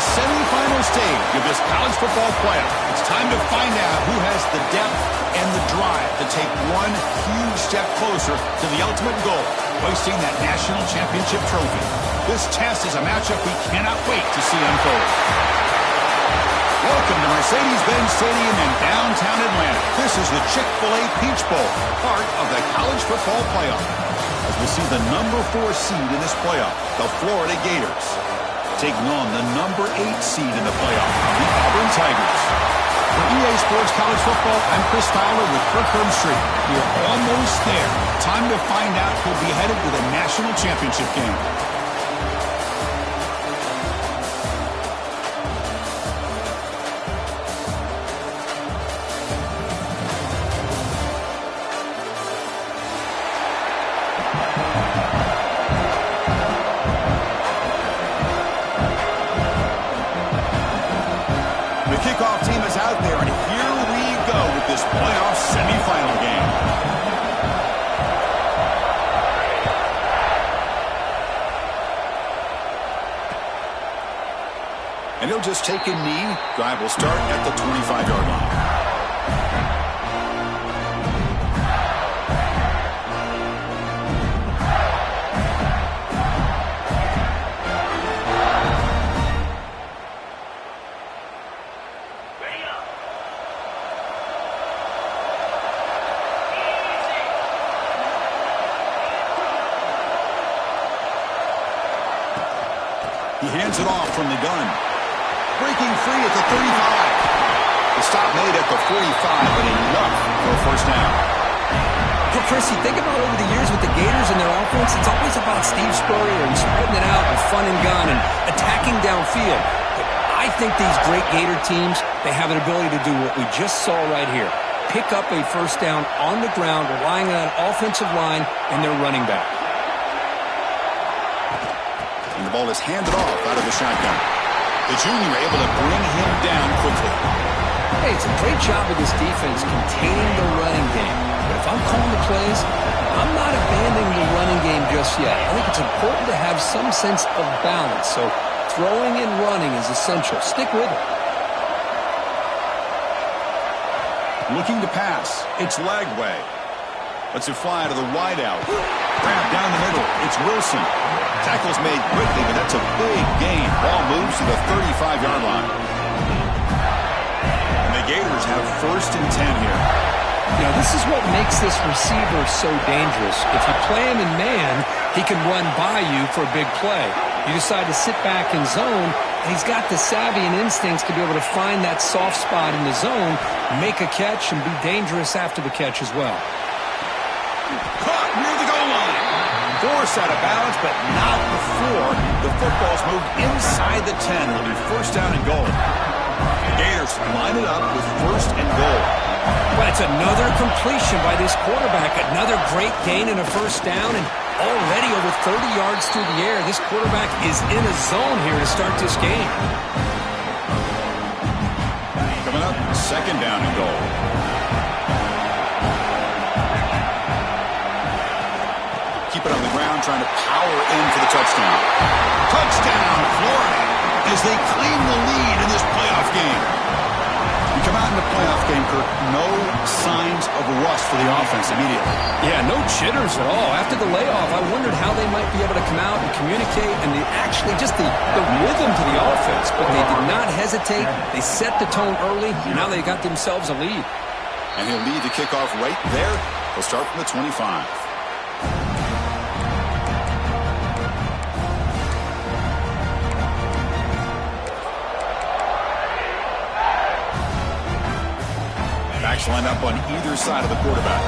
the semifinal stage of this college football playoff. It's time to find out who has the depth and the drive to take one huge step closer to the ultimate goal, hoisting that national championship trophy. This test is a matchup we cannot wait to see unfold. Welcome to Mercedes-Benz Stadium in downtown Atlanta. This is the Chick-fil-A Peach Bowl, part of the college football playoff. As we see the number 4 seed in this playoff, the Florida Gators, taking on the number 8 seed in the playoff, the Auburn Tigers. For EA Sports College Football, I'm Chris Fowler with Kirk Herbstreit. We're almost there. Time to find out who'll be headed to the national championship game. Kickoff team is out there, and here we go with this playoff semifinal game. And he'll just take a knee. Drive will start at the 25-yard line. He hands it off from the gun. Breaking free at the 35. The stop made at the 45, but enough for a first down. Well, Chris, you think about over the years with the Gators and their offense, it's always about Steve Spurrier and spreading it out with fun and gun and attacking downfield. But I think these great Gator teams, they have an ability to do what we just saw right here. Pick up a first down on the ground, relying on an offensive line and their running back. And the ball is handed off out of the shotgun. The junior able to bring him down quickly. Hey, it's a great job of this defense containing the running game. But if I'm calling the plays, I'm not abandoning the running game just yet. I think it's important to have some sense of balance. So throwing and running is essential. Stick with it. Looking to pass. It's Lagway. Lets it fly to the wideout. Grab down the middle. It's Wilson. Tackle's made quickly, but that's a big gain. Ball moves to the 35-yard line. And the Gators have 1st and 10 here. You know, this is what makes this receiver so dangerous. If you play him in man, he can run by you for a big play. You decide to sit back in zone, and he's got the savvy and instincts to be able to find that soft spot in the zone, make a catch, and be dangerous after the catch as well. Caught near the goal line. Forced out of bounds, but not before the football's moved inside the 10. It'll be 1st down and goal. The Gators line it up with 1st and goal. Well, it's another completion by this quarterback. Another great gain and a 1st down, and already over 30 yards through the air. This quarterback is in a zone here to start this game. Coming up, 2nd down and goal. Keep it on the ground, trying to power in for the touchdown. Touchdown, Florida, as they claim the lead in this playoff game. You come out in the playoff game, Kirk, no signs of rust for the offense immediately. Yeah, no jitters at all. After the layoff, I wondered how they might be able to come out and communicate and just the rhythm to the offense. But they did not hesitate. They set the tone early, and now they got themselves a lead. And he'll lead the kickoff right there. He'll start from the 25. Backs line up on either side of the quarterback.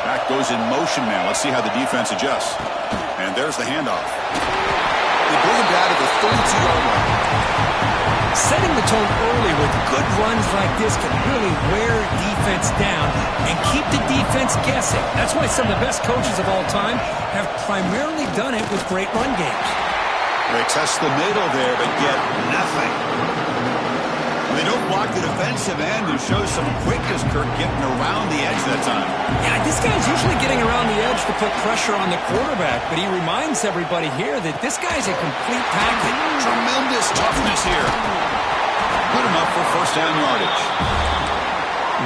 Back goes in motion now. Let's see how the defense adjusts. And there's the handoff. They bring him down to the 32-yard line. Setting the tone early with good runs like this can really wear defense down and keep the defense guessing. That's why some of the best coaches of all time have primarily done it with great run games. They test the middle there, but get nothing. The don't block the defensive end who shows some quickness, Kirk, getting around the edge that time. Yeah, this guy's usually getting around the edge to put pressure on the quarterback, but he reminds everybody here that this guy's a complete package. Tremendous toughness here. Good enough for first down yardage.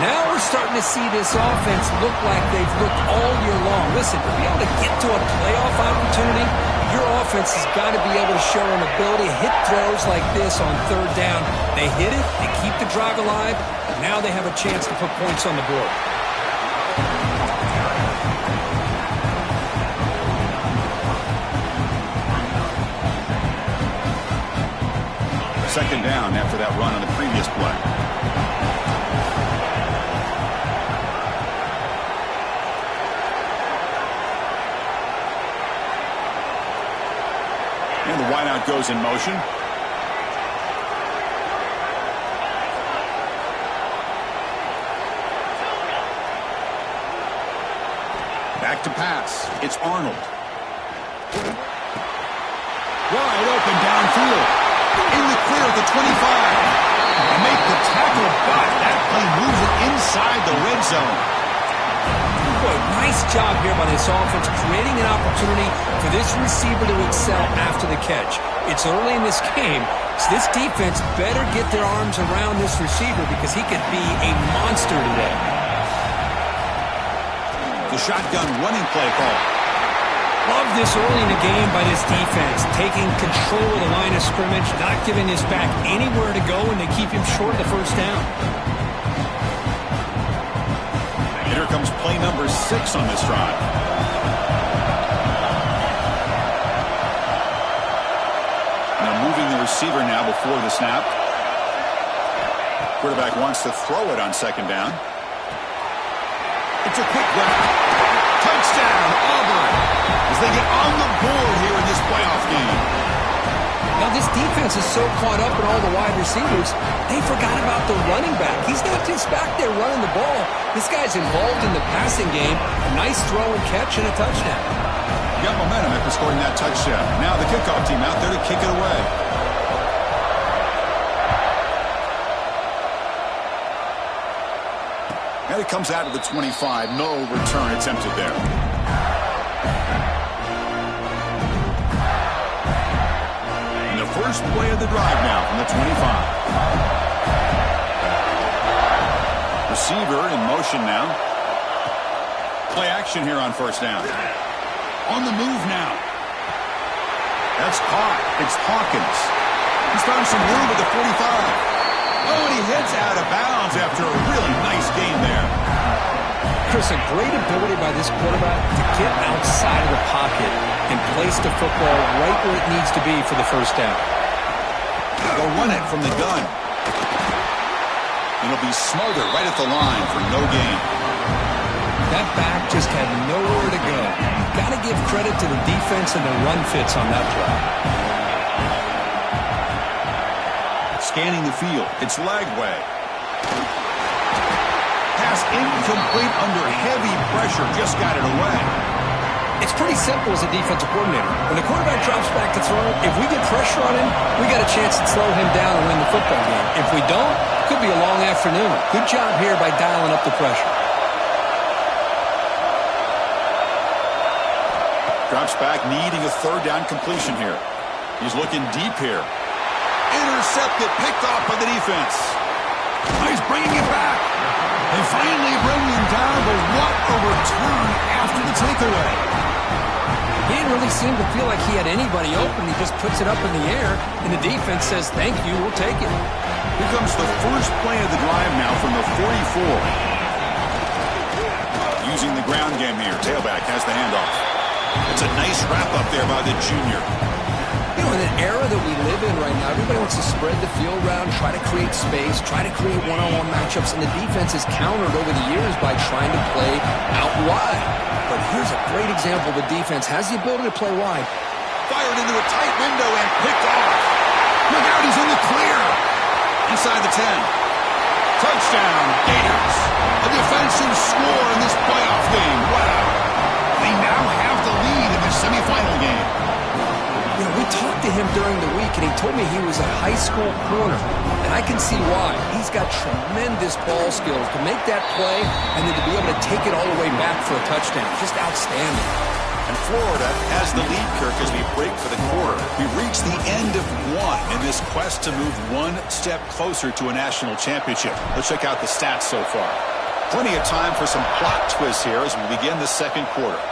Now we're starting to see this offense look like they've looked all year long. Listen, to be able to get to a playoff opportunity, your offense has got to be able to show an ability to hit throws like this on third down. They hit it, they keep the drive alive, and now they have a chance to put points on the board. Second down after that run on the previous play. And the wideout goes in motion. Back to pass. It's Arnold. Wide open downfield. In the clear at the 25. And make the tackle, but that play moves it inside the red zone. Boy, nice job here by this offense, creating an opportunity for this receiver to excel after the catch. It's early in this game, so this defense better get their arms around this receiver because he could be a monster today. The shotgun running play call. Love this early in the game by this defense, taking control of the line of scrimmage, not giving this back anywhere to go, and they keep him short of the first down. Here comes play number 6 on this drive. Now moving the receiver now before the snap. Quarterback wants to throw it on second down. It's a quick grab. Touchdown, Auburn, as they get on the board here in this playoff game. Now, this defense is so caught up in all the wide receivers, they forgot about the running back. He's not just back there running the ball. This guy's involved in the passing game. A nice throw and catch and a touchdown. Got momentum after scoring that touchdown. Now the kickoff team out there to kick it away. And it comes out of the 25. No return attempted there. First play of the drive now from the 25. Receiver in motion now. Play action here on first down. On the move now. That's caught. It's Hawkins. He's found some room at the 45. Oh, and he heads out of bounds after a really nice game there. Chris, a great ability by this quarterback to get outside of the pocket and place the football right where it needs to be for the first down. They'll run it from the gun. It'll be Smother right at the line for no gain. That back just had nowhere to go. Got to give credit to the defense and the run fits on that play. Scanning the field. It's Lagway. Pass incomplete under heavy pressure. Just got it away. It's pretty simple as a defensive coordinator. When the quarterback drops back to throw, if we get pressure on him, we got a chance to slow him down and win the football game. If we don't, it could be a long afternoon. Good job here by dialing up the pressure. Drops back, needing a third down completion here. He's looking deep here. Intercepted, picked off by the defense. He's bringing it back. They finally bring him down, but what a return after the takeaway. He didn't really seem to feel like he had anybody open. He just puts it up in the air, and the defense says, thank you, we'll take it. Here comes the first play of the drive now from the 44. Using the ground game here. Tailback has the handoff. It's a nice wrap-up there by the junior. You know, in an era that we live in right now, everybody wants to spread the field around, try to create space, try to create one-on-one matchups, and the defense has countered over the years by trying to play out wide. But here's a great example. The defense has the ability to play wide. Fired into a tight window and picked off. Look out, he's in the clear. Inside the 10. Touchdown, Gators. A defensive score in this playoff game. Wow. They now have the lead in the semifinal game. You know, we talked to him him during the week, and he told me he was a high school corner. And I can see why. He's got tremendous ball skills to make that play and then to be able to take it all the way back for a touchdown. Just outstanding. And Florida has the lead, Kirk, as we break for the quarter. We've reached the end of one in this quest to move one step closer to a national championship. Let's check out the stats so far. Plenty of time for some plot twists here as we begin the second quarter.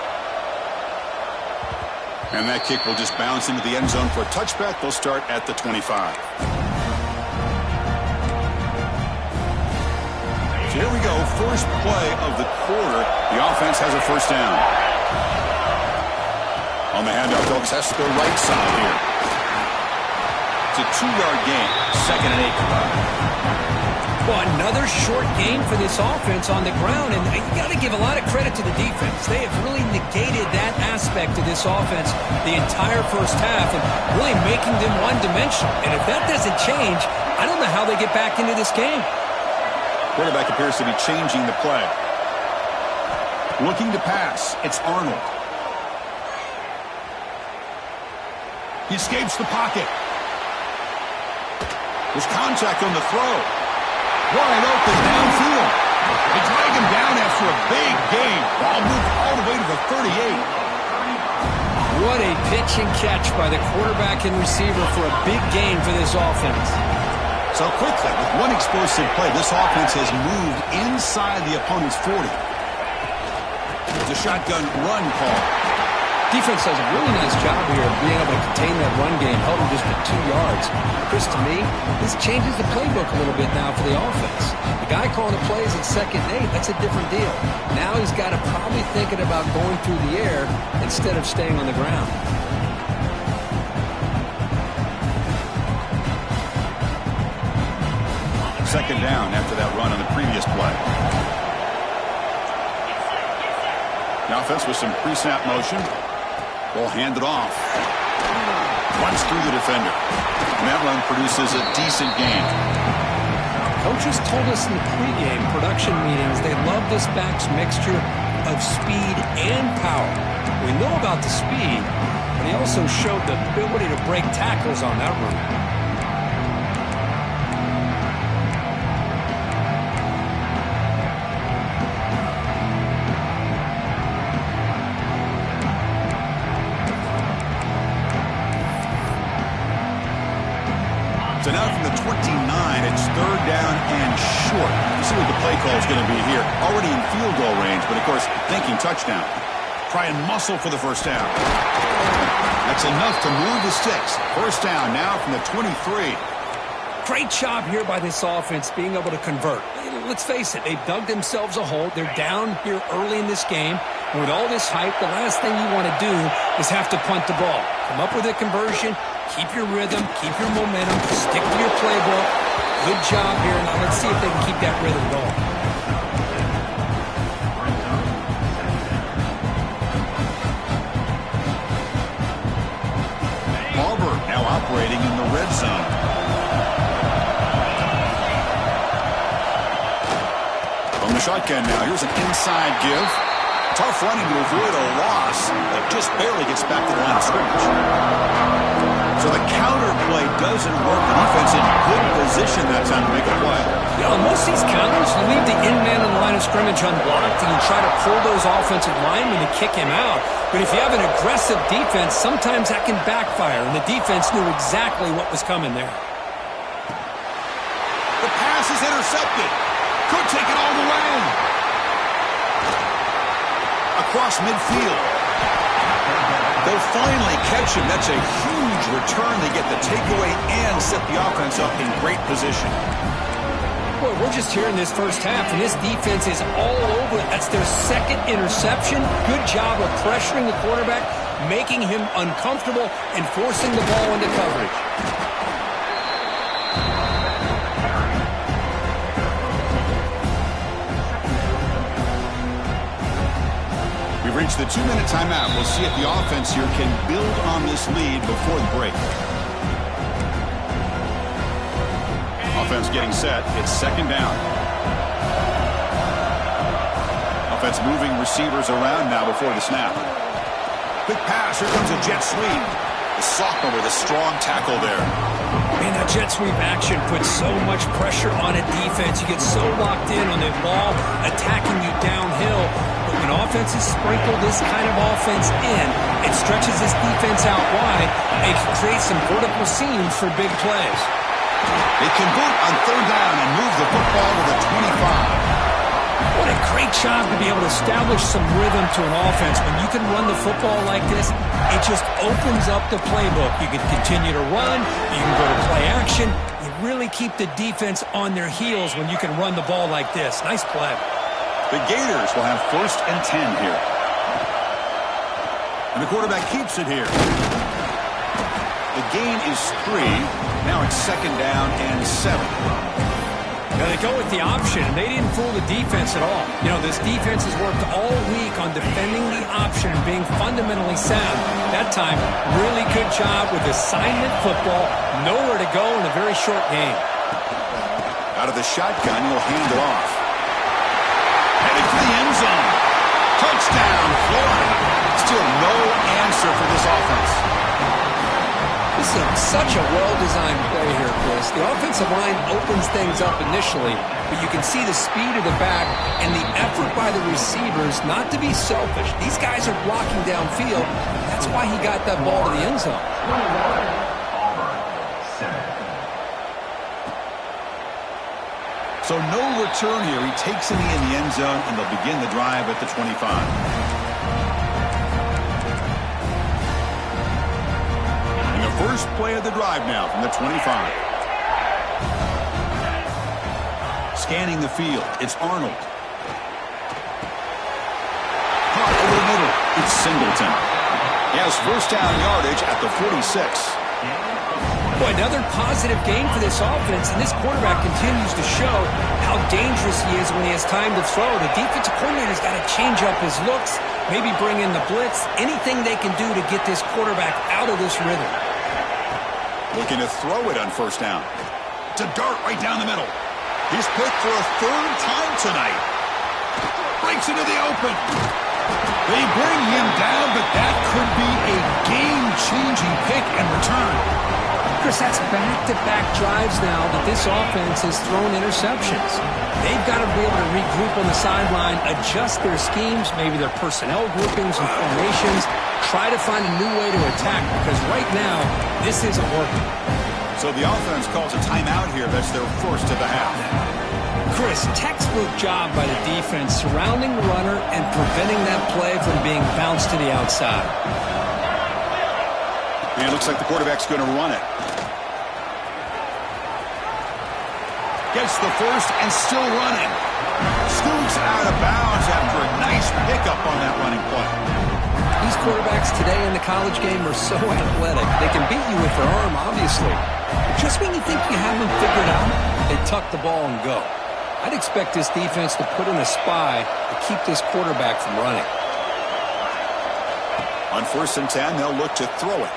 And that kick will just bounce into the end zone for a touchback. They'll start at the 25. So here we go, first play of the quarter. The offense has a first down. On the handoff, they'll test the right side here. It's a 2-yard gain, 2nd and 8. Well, another short game for this offense on the ground, and you got to give a lot of credit to the defense. They have really negated that aspect of this offense the entire first half and really making them one-dimensional. And if that doesn't change, I don't know how they get back into this game. Quarterback appears to be changing the play. Looking to pass, it's Arnold. He escapes the pocket. There's contact on the throw. Wide open downfield. They drag him down after a big gain. Ball moved all the way to the 38. What a pitch and catch by the quarterback and receiver for a big gain for this offense. So quickly, with one explosive play, this offense has moved inside the opponent's 40. It's a shotgun run call. Defense does a really nice job here of being able to contain that run game, held him just with 2 yards. Chris, to me, this changes the playbook a little bit now for the offense. The guy calling the plays at 2nd and 8, that's a different deal. Now he's got to probably thinking about going through the air instead of staying on the ground. Second down after that run on the previous play. The offense with some pre-snap motion. Ball handed off. Runs through the defender. And that run produces a decent gain. Coaches told us in the pregame production meetings they love this back's mixture of speed and power. We know about the speed, but he also showed the ability to break tackles on that run. So now from the 29, it's 3rd down and short. You see what the play call is going to be here. Already in field goal range, but of course, thinking touchdown. Try and muscle for the first down. That's enough to move the sticks. First down now from the 23. Great job here by this offense being able to convert. Let's face it, they've dug themselves a hole. They're down here early in this game. And with all this hype, the last thing you want to do is have to punt the ball. Come up with a conversion. Keep your rhythm, keep your momentum, stick to your playbook. Good job here. Now let's see if they can keep that rhythm going. Auburn now operating in the red zone. From the shotgun now, here's an inside give. Tough running to avoid a loss, but just barely gets back to the line of scrimmage. So the counter play doesn't work. The defense in good position that time to make a play. You know, most of these counters, you leave the in man on the line of scrimmage unblocked and you try to pull those offensive linemen to kick him out. But if you have an aggressive defense, sometimes that can backfire, and the defense knew exactly what was coming there. The pass is intercepted. Could take it all the way. Across midfield. They'll finally catch him. That's a huge return. They get the takeaway and set the offense up in great position. Boy, we're just here in this first half, and this defense is all over it. That's their 2nd interception. Good job of pressuring the quarterback, making him uncomfortable, and forcing the ball into coverage. We've reached the 2-minute timeout. We'll see if the offense here can build on this lead before the break. Offense getting set. It's 2nd down. Offense moving receivers around now before the snap. Quick pass. Here comes a jet sweep. The sophomore with a strong tackle there. Man, that jet sweep action puts so much pressure on a defense. You get so locked in on the ball attacking you downhill. But when offenses sprinkle this kind of offense in, it stretches this defense out wide and can create some vertical seams for big plays. They convert on third down and move the football to the 25. What a great job to be able to establish some rhythm to an offense. When you can run the football like this, it just opens up the playbook. You can continue to run. You can go to play action. You really keep the defense on their heels when you can run the ball like this. Nice play. The Gators will have 1st and 10 here. And the quarterback keeps it here. The gain is 3. Now it's 2nd down and 7. Now they go with the option, and they didn't fool the defense at all. You know, this defense has worked all week on defending the option and being fundamentally sound. That time, really good job with assignment football. Nowhere to go in a very short game. Out of the shotgun, he'll hand it off. Headed for the end zone. Touchdown, Florida. Still no answer for this offense. This is such a well-designed play here, Chris. The offensive line opens things up initially, but you can see the speed of the back and the effort by the receivers not to be selfish. These guys are blocking downfield. That's why he got that ball to the end zone. So no return here. He takes it in the end zone, and they'll begin the drive at the 25. First play of the drive now from the 25. Scanning the field, it's Arnold. Caught over the middle, it's Singleton. He has first down yardage at the 46. Boy, another positive game for this offense, and this quarterback continues to show how dangerous he is when he has time to throw. The defensive coordinator's got to change up his looks, maybe bring in the blitz, anything they can do to get this quarterback out of this rhythm. Looking to throw it on first down. It's a dart right down the middle. He's picked for a 3rd time tonight. Breaks into the open. They bring him down, but that could be a game-changing pick and return. Chris, that's back-to-back drives now that this offense has thrown interceptions. They've got to be able to regroup on the sideline, adjust their schemes, maybe their personnel groupings and formations, try to find a new way to attack, because right now, this isn't working. So the offense calls a timeout here. That's their first of the half. Chris, textbook job by the defense surrounding the runner and preventing that play from being bounced to the outside. And it looks like the quarterback's going to run it. Gets the first and still running. Scoots out of bounds after a nice pickup on that running play. These quarterbacks today in the college game are so athletic. They can beat you with their arm, obviously. Just when you think you have them figured out, they tuck the ball and go. I'd expect this defense to put in a spy to keep this quarterback from running. On 1st and 10, they'll look to throw it.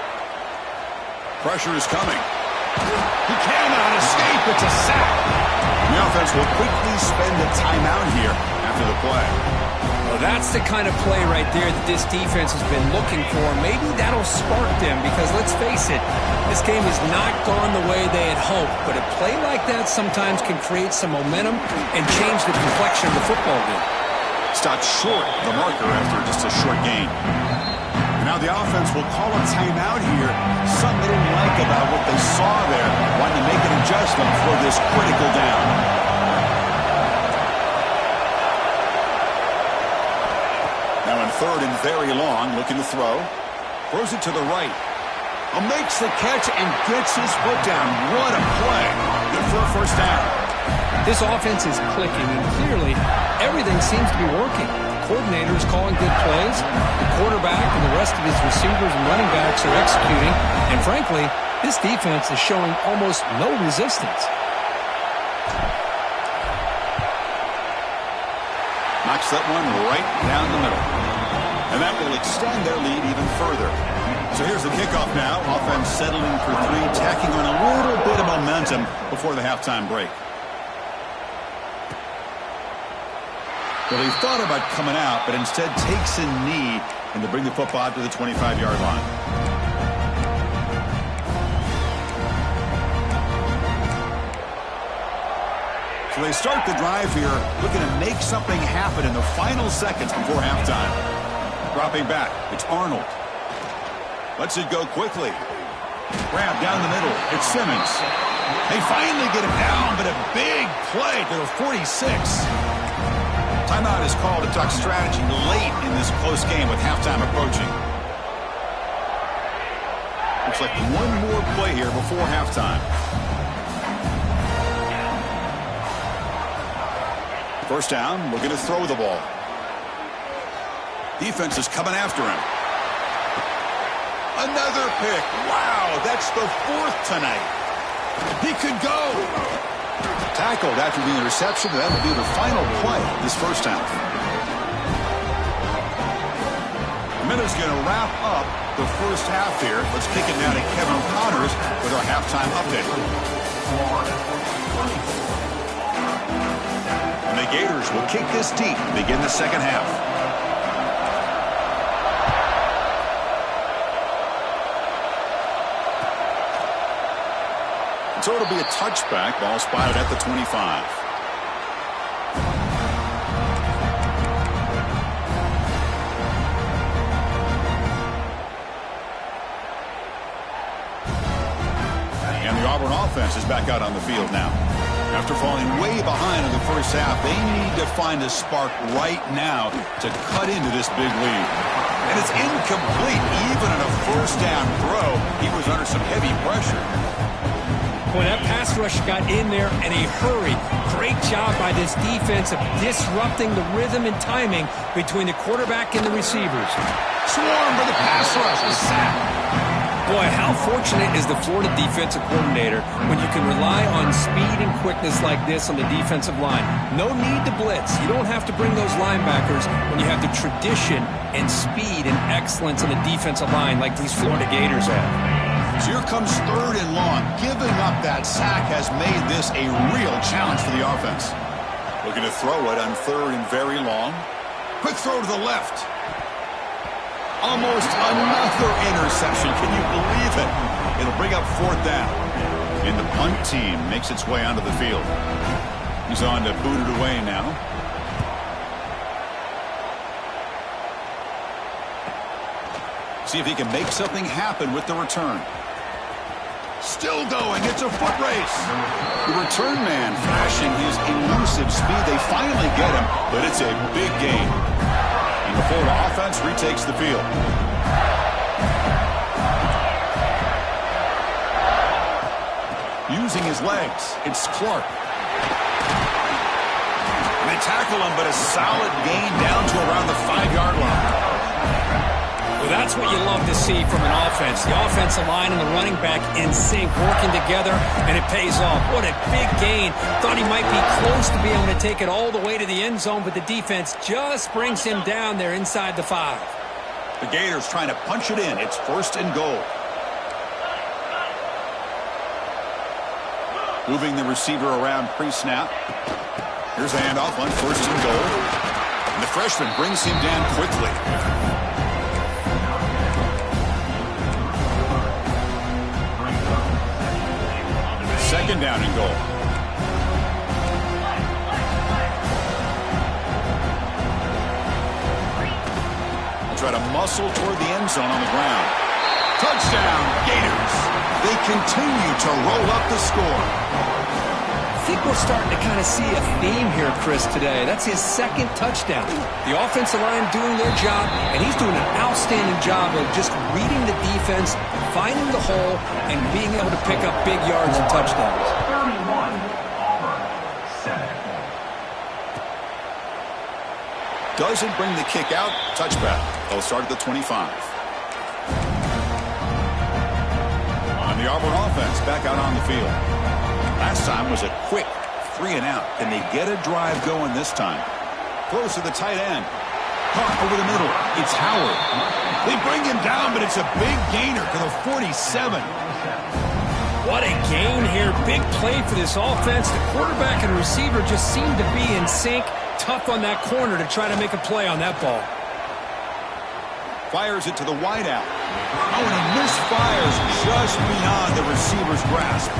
Pressure is coming. He cannot escape. It's a sack. The offense will quickly spend a timeout here after the play. Well, that's the kind of play right there that this defense has been looking for. Maybe that'll spark them because, let's face it, this game has not gone the way they had hoped. But a play like that sometimes can create some momentum and change the complexion of the football game. Stopped short of the marker after just a short gain. And now the offense will call a timeout here. Something they didn't like about what they saw there. Wanting to make an adjustment for this critical down. Now in 3rd and very long, looking to throw. Throws it to the right. Makes the catch and gets his foot down. What a play. Good for a first down. This offense is clicking, and clearly everything seems to be working. The coordinator is calling good plays. The quarterback and the rest of his receivers and running backs are executing. And frankly, this defense is showing almost no resistance. Knocks that one right down the middle. And that will extend their lead even further. So here's the kickoff now. Offense settling for 3, tacking on a little bit of momentum before the halftime break. Well, he thought about coming out, but instead takes a knee and to bring the football out to the 25-yard line. So they start the drive here, looking to make something happen in the final seconds before halftime. Dropping back, it's Arnold. Lets it go quickly. Grab down the middle, it's Simmons. They finally get him down, but a big play to the 46. Timeout is called to talk strategy late in this close game with halftime approaching. Looks like one more play here before halftime. First down, we're going to throw the ball. Defense is coming after him. Another pick. Wow, that's the 4th tonight. He could go. Tackled after the interception. That will be the final play this first half. A minute's going to wrap up the first half here. Let's kick it down to Kevin Connors with our halftime update. And the Gators will kick this deep to begin the second half. So it'll be a touchback. Ball spotted at the 25. And the Auburn offense is back out on the field now. After falling way behind in the first half, they need to find a spark right now to cut into this big lead. And it's incomplete. Even on a first down throw, he was under some heavy pressure. Boy, that pass rush got in there in a hurry. Great job by this defense of disrupting the rhythm and timing between the quarterback and the receivers. Swarm for the pass rush. A sack. Boy, how fortunate is the Florida defensive coordinator when you can rely on speed and quickness like this on the defensive line. No need to blitz. You don't have to bring those linebackers when you have the tradition and speed and excellence on the defensive line like these Florida Gators have. So here comes 3rd and long. Giving up that sack has made this a real challenge for the offense. Looking to throw it on 3rd and very long. Quick throw to the left. Almost another interception. Can you believe it? It'll bring up 4th down. And the punt team makes its way onto the field. He's on to boot it away now. See if he can make something happen with the return. Still going. It's a foot race. The return man flashing his elusive speed. They finally get him, but it's a big gain. And the Florida offense retakes the field. Using his legs, it's Clark. And they tackle him, but a solid gain down to around the 5-yard line. Well, that's what you love to see from an offense. The offensive line and the running back in sync, working together, and it pays off. What a big gain. Thought he might be close to being able to take it all the way to the end zone, but the defense just brings him down there inside the 5. The Gators trying to punch it in. It's 1st and goal. Moving the receiver around pre-snap. Here's a handoff on 1st and goal. And the freshman brings him down quickly. 2nd down and goal. They'll try to muscle toward the end zone on the ground. Touchdown, Gators. They continue to roll up the score. I think we're starting to kind of see a theme here, Chris, today. That's his 2nd touchdown. The offensive line doing their job, and he's doing an outstanding job of just reading the defense, finding the hole, and being able to pick up big yards and touchdowns. 31, Auburn, 7. Doesn't bring the kick out. Touchback. They'll start at the 25. And the Auburn offense back out on the field. Last time was a quick 3 and out. Can they get a drive going this time? Close to the tight end. Caught over the middle. It's Howard. They bring him down, but it's a big gainer to the 47. What a gain here. Big play for this offense. The quarterback and receiver just seem to be in sync. Tough on that corner to try to make a play on that ball. Fires it to the wideout. Oh, and he misfires just beyond the receiver's grasp.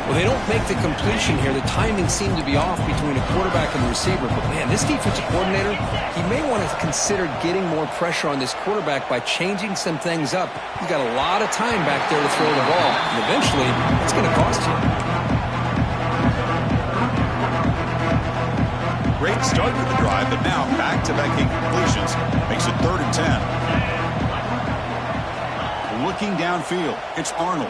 Well, they don't make the completion here. The timing seemed to be off between a quarterback and the receiver. But, man, this defensive coordinator, he may want to consider getting more pressure on this quarterback by changing some things up. He's got a lot of time back there to throw the ball. And eventually, it's going to cost you. Great start to the drive, but now back-to-back incompletions makes it 3rd and 10. Looking downfield, it's Arnold.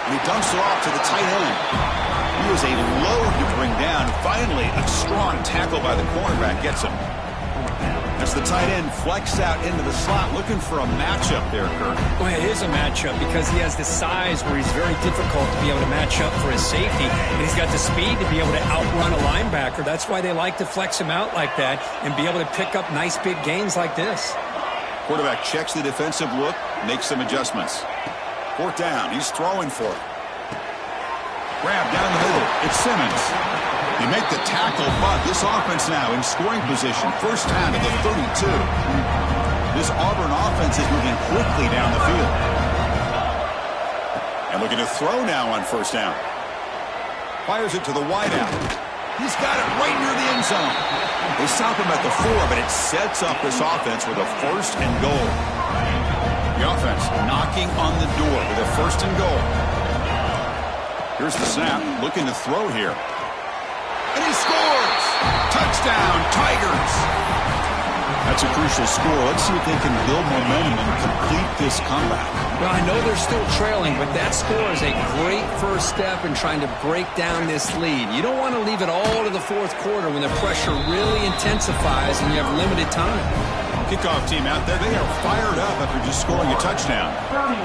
And he dumps it off to the tight end. He was a load to bring down. Finally, a strong tackle by the cornerback gets him. As the tight end flexed out into the slot, looking for a matchup there, Kirk. Well, it is a matchup because he has the size where he's very difficult to be able to match up for his safety. And he's got the speed to be able to outrun a linebacker. That's why they like to flex him out like that and be able to pick up nice big gains like this. Quarterback checks the defensive look, makes some adjustments. 4th down, he's throwing for it. Grab down the middle, it's Simmons. They make the tackle, but this offense now in scoring position. 1st down to the 32. This Auburn offense is moving quickly down the field. And looking to throw now on 1st down. Fires it to the wideout. He's got it right near the end zone. They stop him at the 4, but it sets up this offense with a 1st and goal. The offense knocking on the door with a 1st and goal. Here's the snap, looking to throw here. And he scores! Touchdown, Tigers! That's a crucial score. Let's see if they can build momentum and complete this comeback. Well, I know they're still trailing, but that score is a great first step in trying to break down this lead. You don't want to leave it all to the 4th quarter when the pressure really intensifies and you have limited time. Kickoff team out there, they are fired up after just scoring a touchdown. 31,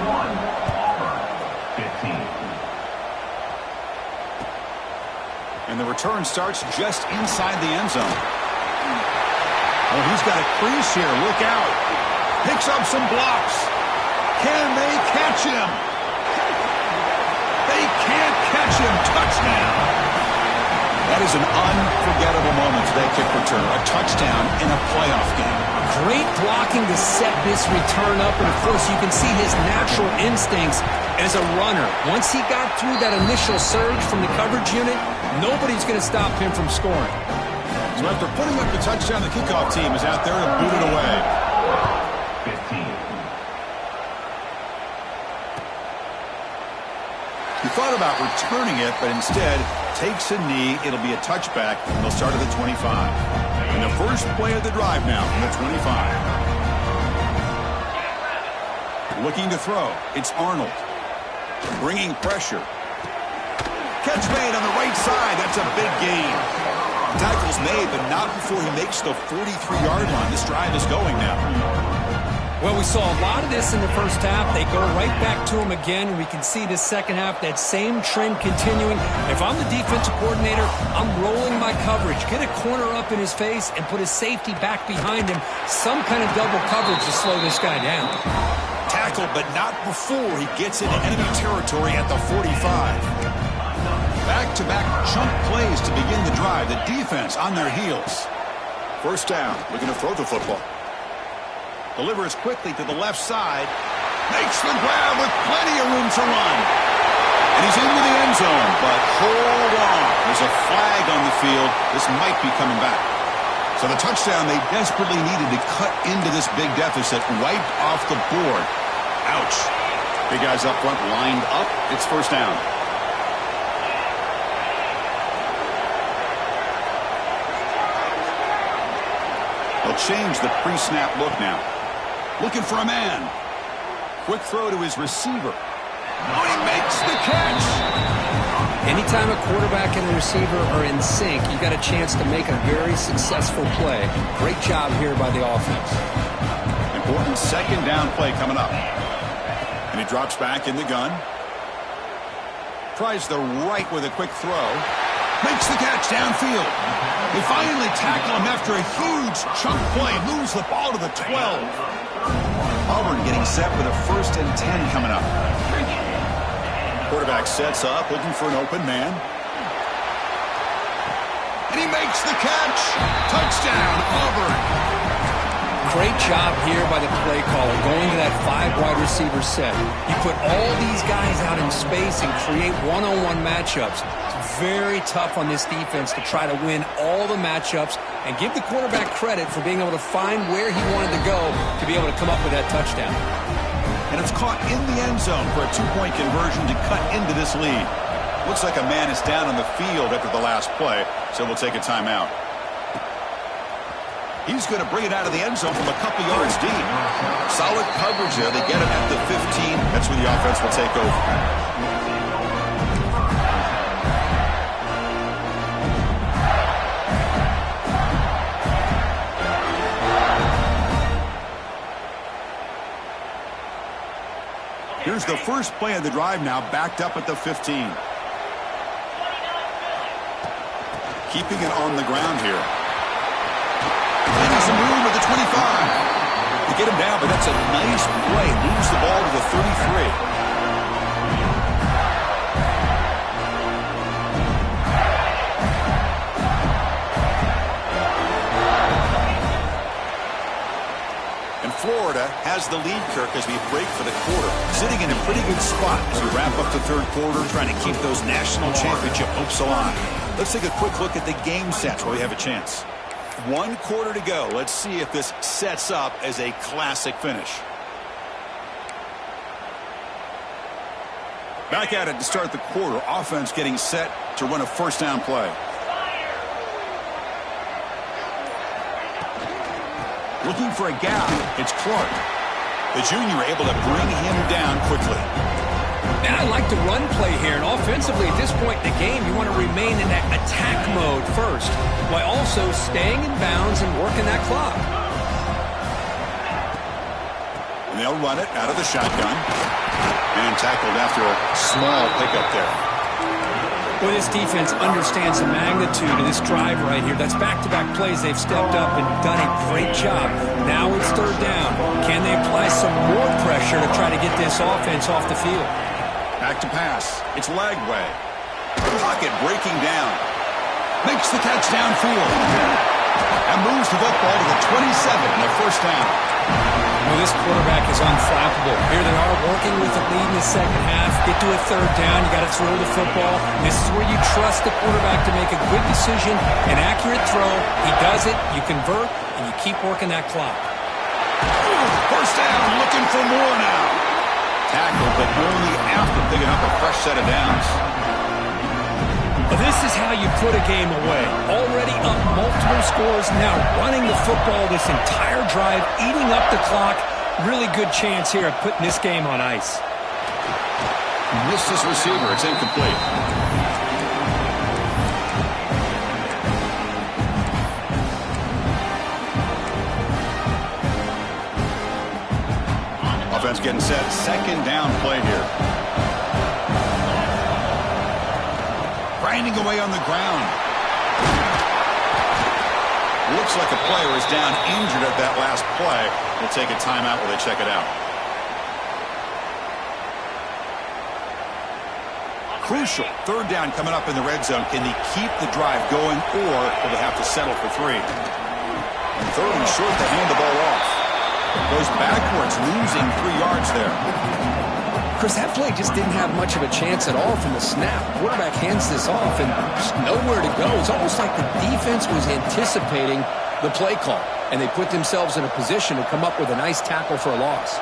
Auburn, 15. And the return starts just inside the end zone. Oh, he's got a crease here. Look out. Picks up some blocks. Can they catch him? They can't catch him. Touchdown. That is an unforgettable moment for that kick return. A touchdown in a playoff game. Great blocking to set this return up, and of course you can see his natural instincts as a runner. Once he got through that initial surge from the coverage unit, nobody's going to stop him from scoring. So after putting up the touchdown, the kickoff team is out there to boot it away. 15. He thought about returning it, but instead takes a knee. It'll be a touchback, and they'll start at the 25. And the first play of the drive now from the 25. Looking to throw. It's Arnold. Bringing pressure. Catch made on the right side. That's a big gain. Tackle's made, but not before he makes the 43-yard line. This drive is going now. Well, we saw a lot of this in the first half. They go right back to him again, and we can see this second half, that same trend continuing. If I'm the defensive coordinator, I'm rolling my coverage. Get a corner up in his face and put his safety back behind him. Some kind of double coverage to slow this guy down. Tackle, but not before he gets into enemy territory at the 45. Back-to-back chunk plays to begin the drive. The defense on their heels. 1st down, looking to throw the football. Delivers quickly to the left side. Makes the grab with plenty of room to run. And he's into the end zone, but hold on. There's a flag on the field. This might be coming back. So the touchdown they desperately needed to cut into this big deficit, wiped off the board. Ouch. Big guys up front lined up. It's 1st down. They'll change the pre-snap look now. Looking for a man. Quick throw to his receiver. Oh, he makes the catch. Anytime a quarterback and a receiver are in sync, you got a chance to make a very successful play. Great job here by the offense. Important 2nd down play coming up. And he drops back in the gun. Tries the right with a quick throw. Makes the catch downfield. They finally tackle him after a huge chunk play. Moves the ball to the 12. Auburn getting set with a 1st and 10 coming up. Quarterback sets up, looking for an open man. And he makes the catch. Touchdown, Auburn. Great job here by the play caller, going to that 5 wide receiver set. You put all these guys out in space and create one-on-one matchups. It's very tough on this defense to try to win all the matchups and give the quarterback credit for being able to find where he wanted to go to be able to come up with that touchdown. And it's caught in the end zone for a 2-point conversion to cut into this lead. Looks like a man is down on the field after the last play, so we'll take a timeout. He's going to bring it out of the end zone from a couple yards deep. Solid coverage there. They get him at the 15. That's where the offense will take over. Here's the first play of the drive now, backed up at the 15. Keeping it on the ground here. Making some room at the 25. They get him down, but that's a nice play. Moves the ball to the 33. Florida has the lead, Kirk, as we break for the quarter. Sitting in a pretty good spot as we wrap up the third quarter, trying to keep those national championship hopes alive. Let's take a quick look at the game sets while we have a chance. 1 quarter to go. Let's see if this sets up as a classic finish. Back at it to start the quarter. Offense getting set to run a first down play. Looking for a gap. It's Clark. The junior able to bring him down quickly. And I like the run play here. And offensively, at this point in the game, you want to remain in that attack mode first, while also staying in bounds and working that clock. And they'll run it out of the shotgun. And tackled after a small pickup there. Well, this defense understands the magnitude of this drive right here. That's back-to-back plays. They've stepped up and done a great job. Now it's third down. Can they apply some more pressure to try to get this offense off the field? Back to pass. It's Lagway. Pocket breaking down. Makes the catch downfield. And moves the football to the 27 and a first down. Well, this quarterback is unflappable. Here they are working with the lead in the second half. Get to a third down. You got to throw the football. This is where you trust the quarterback to make a good decision, an accurate throw. He does it. You convert, and you keep working that clock. First down, looking for more now. Tackled, but only after picking up a fresh set of downs. This is how you put a game away. Already up multiple scores, now running the football this entire drive, eating up the clock. Really good chance here of putting this game on ice. Missed his receiver. It's incomplete. Offense getting set. Second down play here. Grinding away on the ground. Looks like a player is down injured at that last play. We'll take a timeout while they check it out. Crucial. Third down coming up in the red zone. Can they keep the drive going, or will they have to settle for 3? And third and short to hand the ball off. Goes backwards, losing 3 yards there. Chris, that play just didn't have much of a chance at all from the snap. Quarterback hands this off and just nowhere to go. It's almost like the defense was anticipating the play call, and they put themselves in a position to come up with a nice tackle for a loss.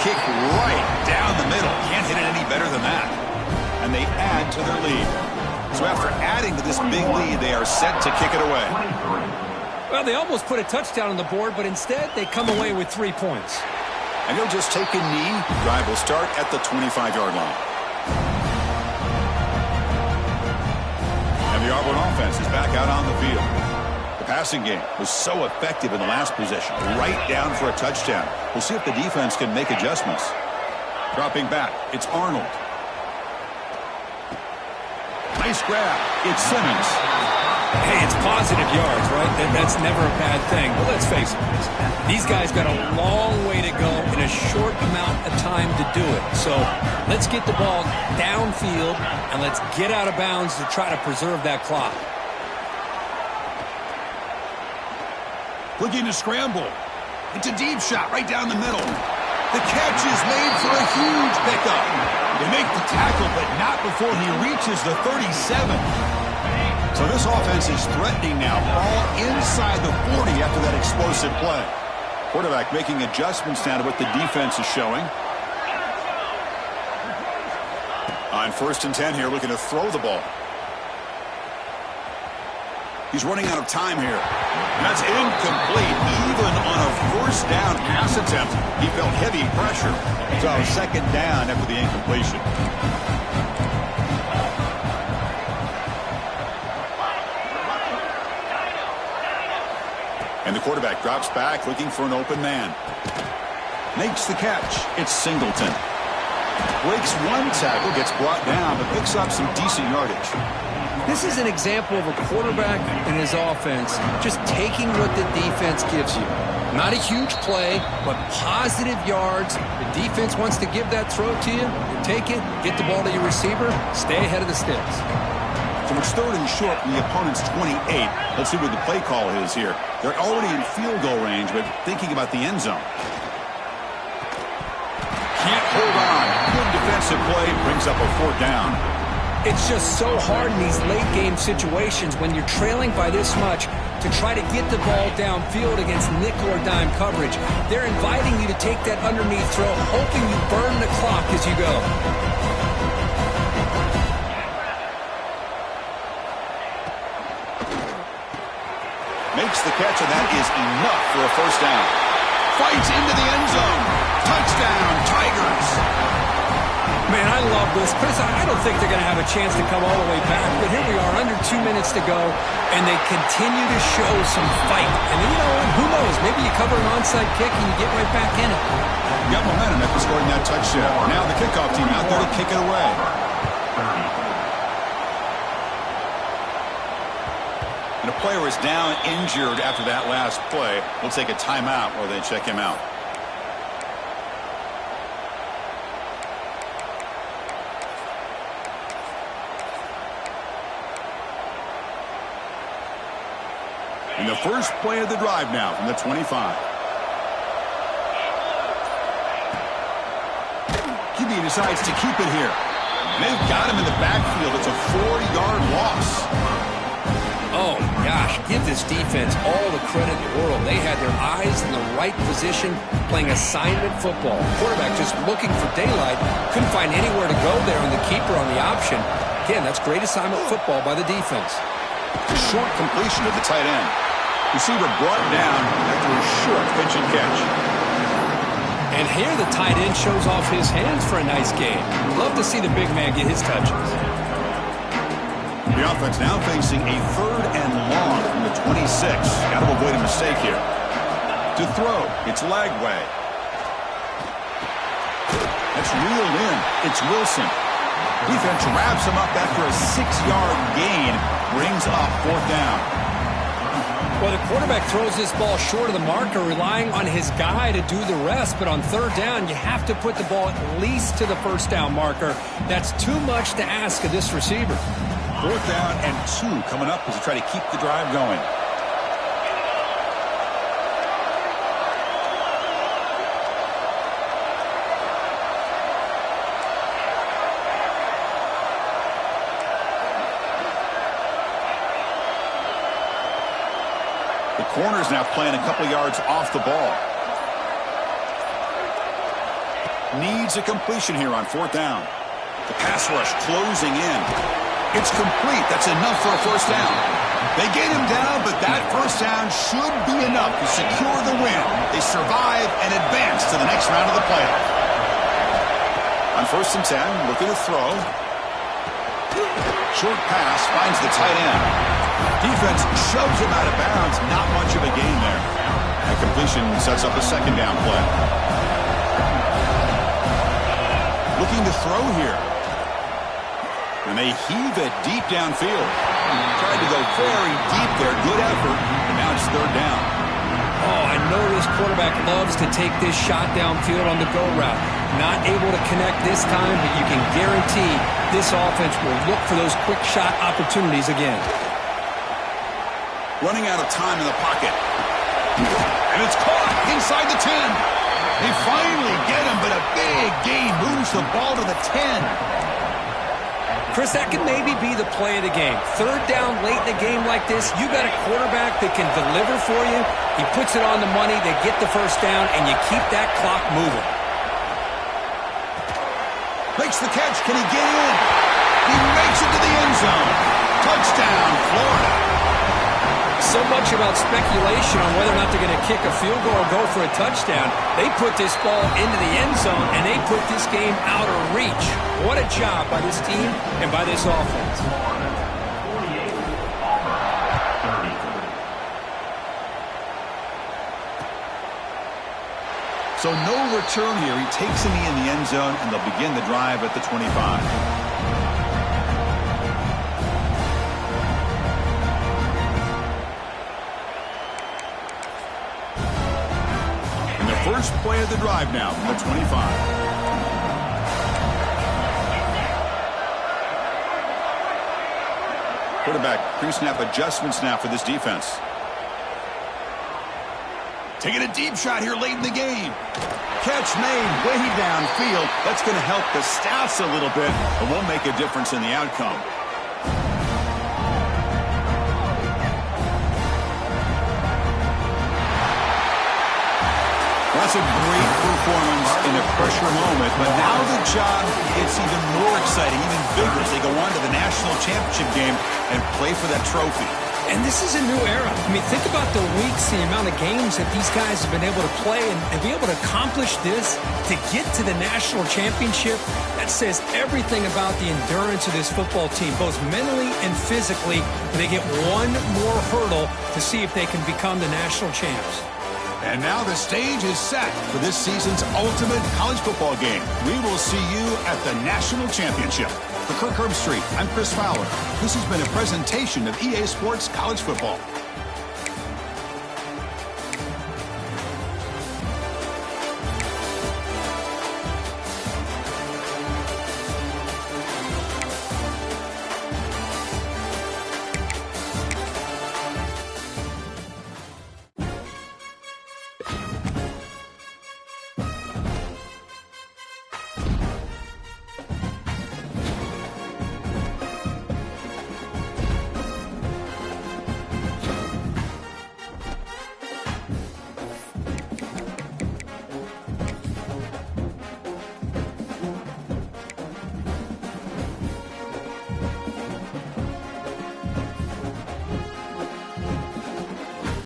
Kick right down the middle. Can't hit it any better than that. And they add to their lead. So after adding to this big lead, they are set to kick it away. Well, they almost put a touchdown on the board, but instead they come away with 3 points. And he'll just take a knee. Drive will start at the 25-yard line. And the Auburn offense is back out on the field. The passing game was so effective in the last possession, right down for a touchdown. We'll see if the defense can make adjustments. Dropping back, it's Arnold. Nice grab. It's Simmons. Hey, it's positive yards, right? That's never a bad thing. But let's face it, these guys got a long way to go in a short amount of time to do it. So let's get the ball downfield, and let's get out of bounds to try to preserve that clock. Looking to scramble. It's a deep shot right down the middle. The catch is made for a huge pickup. They make the tackle, but not before he reaches the 37. So this offense is threatening now. Ball inside the 40 after that explosive play. Quarterback making adjustments now to what the defense is showing. On 1st and 10 here, looking to throw the ball. He's running out of time here. That's incomplete. Even on a 1st down pass attempt, he felt heavy pressure. So 2nd down after the incompletion. And the quarterback drops back, looking for an open man. Makes the catch. It's Singleton. Breaks one tackle, gets brought down, but picks up some decent yardage. This is an example of a quarterback and his offense just taking what the defense gives you. Not a huge play, but positive yards. The defense wants to give that throw to you. You take it, get the ball to your receiver, stay ahead of the sticks. So it's 3rd and short from the opponent's 28. Let's see what the play call is here. They're already in field goal range, but thinking about the end zone. Can't hold on. Good defensive play brings up a 4th down. It's just so hard in these late-game situations when you're trailing by this much to try to get the ball downfield against nickel or dime coverage. They're inviting you to take that underneath throw, hoping you burn the clock as you go. Makes the catch, and that is enough for a 1st down. Fights into the end zone. Touchdown, Tigers. Man, I love this. Chris, I don't think they're going to have a chance to come all the way back, but here we are, under 2 minutes to go, and they continue to show some fight. And you know what? Who knows? Maybe you cover an onside kick and you get right back in it. Got momentum after scoring that touchdown. Now the kickoff team out there to kick it away. And a player is down injured after that last play. We'll take a timeout while they check him out. And the first play of the drive now from the 25. QB decides to keep it here. They've got him in the backfield. It's a 4-yard loss. Oh, gosh, give this defense all the credit in the world. They had their eyes in the right position, playing assignment football. Quarterback just looking for daylight, couldn't find anywhere to go there, and the keeper on the option. Again, that's great assignment football by the defense. Short completion to the tight end. Receiver brought down after a short pitch and catch. And here the tight end shows off his hands for a nice game. Love to see the big man get his touches. The offense now facing a 3rd and long from the 26. Got to avoid a mistake here. To throw, it's Lagway. That's reeled in. It's Wilson. Defense wraps him up after a 6-yard gain. Brings up 4th down. Well, the quarterback throws this ball short of the marker, relying on his guy to do the rest. But on 3rd down, you have to put the ball at least to the 1st down marker. That's too much to ask of this receiver. 4th down and 2 coming up as they try to keep the drive going. The corner's now playing a couple yards off the ball. Needs a completion here on 4th down. The pass rush closing in. It's complete. That's enough for a 1st down. They get him down, but that 1st down should be enough to secure the win. They survive and advance to the next round of the playoff. On 1st and 10, looking to throw. Short pass finds the tight end. Defense shoves him out of bounds. Not much of a gain there. That completion sets up a 2nd down play. Looking to throw here. And they heave it deep downfield. Tried to go very deep there. Good effort. And now it's third down. Oh, I know this quarterback loves to take this shot downfield on the go route. Not able to connect this time, but you can guarantee this offense will look for those quick shot opportunities again. Running out of time in the pocket. And it's caught inside the 10. They finally get him, but a big gain moves the ball to the 10. Chris, that can maybe be the play of the game. Third down late in a game like this, you got a quarterback that can deliver for you. He puts it on the money, they get the first down, and you keep that clock moving. Makes the catch. Can he get in? He makes it to the end zone. Touchdown, Florida. So much about speculation on whether or not they're going to kick a field goal or go for a touchdown. They put this ball into the end zone, and they put this game out of reach. What a job by this team and by this offense. 48, Auburn, 30. So no return here. He takes a knee in the end zone, and they'll begin the drive at the 25. First play of the drive now from the 25. Quarterback pre-snap adjustments now for this defense. Taking a deep shot here late in the game. Catch made way downfield. That's going to help the Stouts a little bit, but won't make a difference in the outcome. That's a great performance in a pressure moment, but now the job gets even more exciting, even bigger as they go on to the national championship game and play for that trophy. And this is a new era. I mean, think about the weeks, the amount of games that these guys have been able to play and be able to accomplish this, to get to the national championship. That says everything about the endurance of this football team, both mentally and physically. They get one more hurdle to see if they can become the national champs. And now the stage is set for this season's ultimate college football game. We will see you at the national championship. For Kirk Herbstreit, I'm Chris Fowler. This has been a presentation of EA Sports College Football.